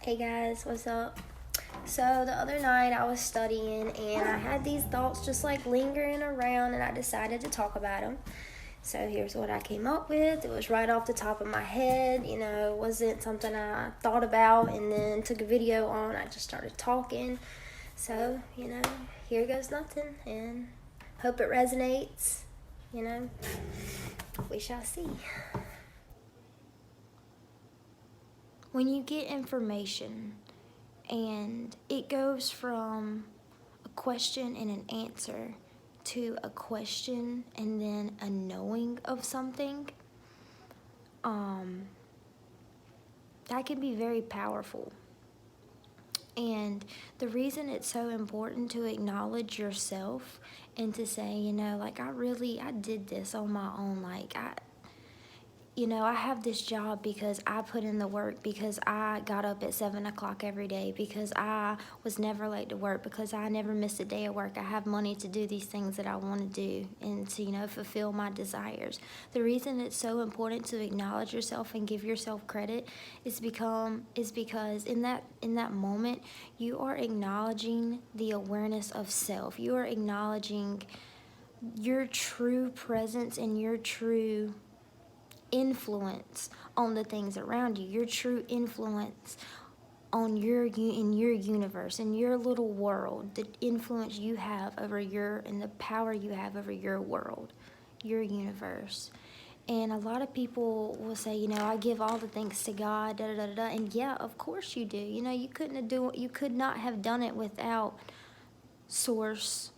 Hey guys, what's up? So the other night I was studying and I had these thoughts just like lingering around and I decided to talk about them. So here's what I came up with. It was right off the top of my head, it wasn't something I thought about and then took a video on. I just started talking. So, here goes nothing and hope it resonates. We shall see. When you get information and it goes from a question and an answer to a question and then a knowing of something, that can be very powerful. And the reason it's so important to acknowledge yourself and to say, I did this on my own. I have this job because I put in the work, because I got up at 7 o'clock every day, because I was never late to work, because I never missed a day of work. I have money to do these things that I want to do and to, fulfill my desires. The reason it's so important to acknowledge yourself and give yourself credit is because in that moment, you are acknowledging the awareness of self. You are acknowledging your true presence and your true influence on the things around you, your true influence on in your universe, in your little world, the influence you have over and the power you have over your world, your universe. And a lot of people will say, I give all the thanks to God, da da da da. And yeah, of course you do. You could not have done it without source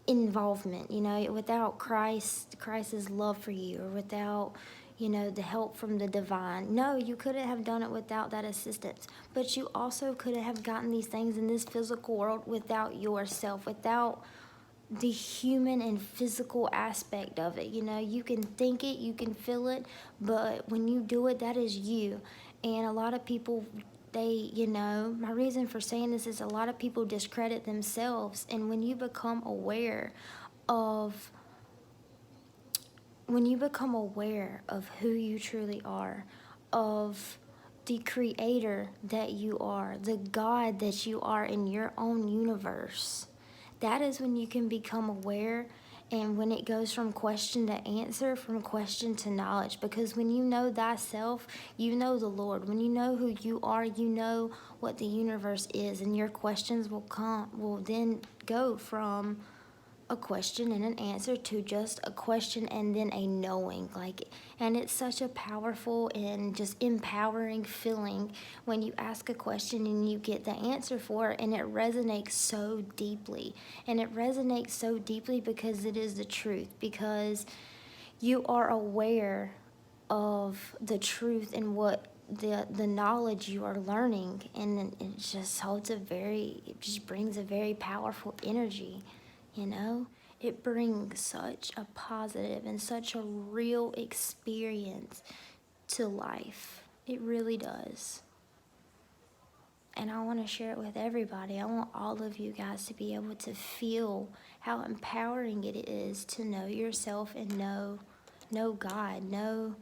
involvement, without Christ's love for you, or without, the help from the divine. No, you couldn't have done it without that assistance. But you also couldn't have gotten these things in this physical world without yourself, without the human and physical aspect of it. You can think it, you can feel it, but when you do it, that is you. And a lot of people, my reason for saying this is a lot of people discredit themselves. And when you become aware of who you truly are, of the creator that you are, the God that you are in your own universe, that is when you can become aware. And when it goes from question to answer, from question to knowledge, because when you know thyself, you know the Lord. When you know who you are, you know what the universe is, and your questions will then go from a question and an answer to just a question and then a knowing. And it's such a powerful and just empowering feeling when you ask a question and you get the answer for it, and it resonates so deeply. And it resonates so deeply because it is the truth, because you are aware of the truth and what the knowledge you are learning, and it just brings a very powerful energy. It brings such a positive and such a real experience to life. It really does. And I want to share it with everybody. I want all of you guys to be able to feel how empowering it is to know yourself and know God, know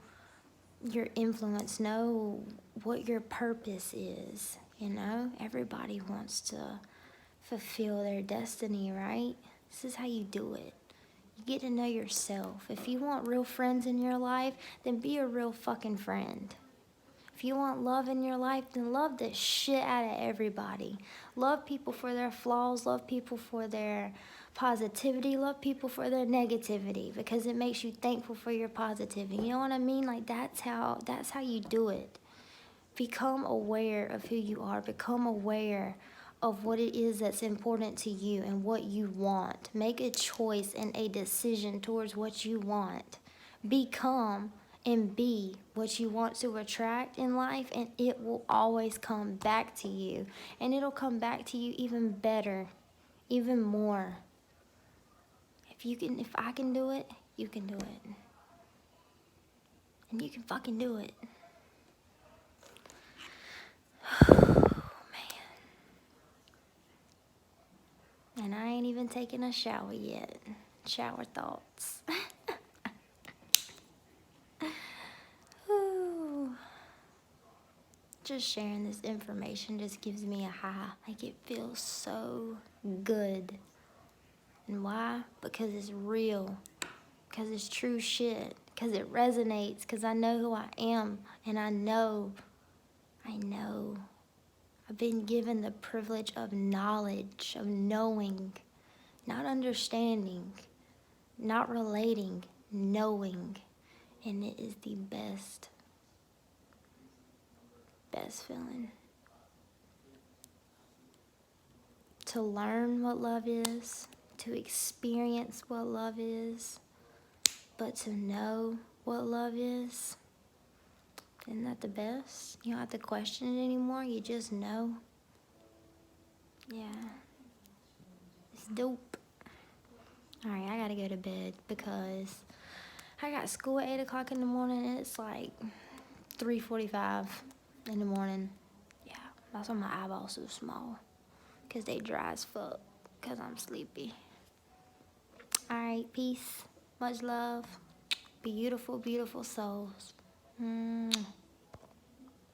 your influence, know what your purpose is. Everybody wants to fulfill their destiny, right? This is how you do it. You get to know yourself. If you want real friends in your life, then be a real fucking friend. If you want love in your life, then love the shit out of everybody. Love people for their flaws, love people for their positivity, love people for their negativity, because it makes you thankful for your positivity. You know what I mean? That's how you do it. Become aware of who you are. Become aware of what it is that's important to you and what you want. Make a choice and a decision towards what you want. Become and be what you want to attract in life, and it will always come back to you. And it'll come back to you even better, even more. If I can do it, you can do it. And you can fucking do it. And I ain't even taken a shower yet. Shower thoughts. Ooh. just sharing this information just gives me a high. Like, it feels so good. And why? Because it's real. Because it's true shit. Because it resonates. Because I know who I am. And I know. I've been given the privilege of knowledge, of knowing, not understanding, not relating, knowing. And it is the best feeling. To learn what love is, to experience what love is, but to know what love is, isn't that the best? You don't have to question it anymore, you just know. Yeah, it's dope. Alright, I gotta go to bed because I got school at 8 o'clock in the morning and it's like 3:45 in the morning. Yeah, that's why my eyeballs so small. Because they dry as fuck. Because I'm sleepy. Alright, peace. Much love. Beautiful, beautiful souls.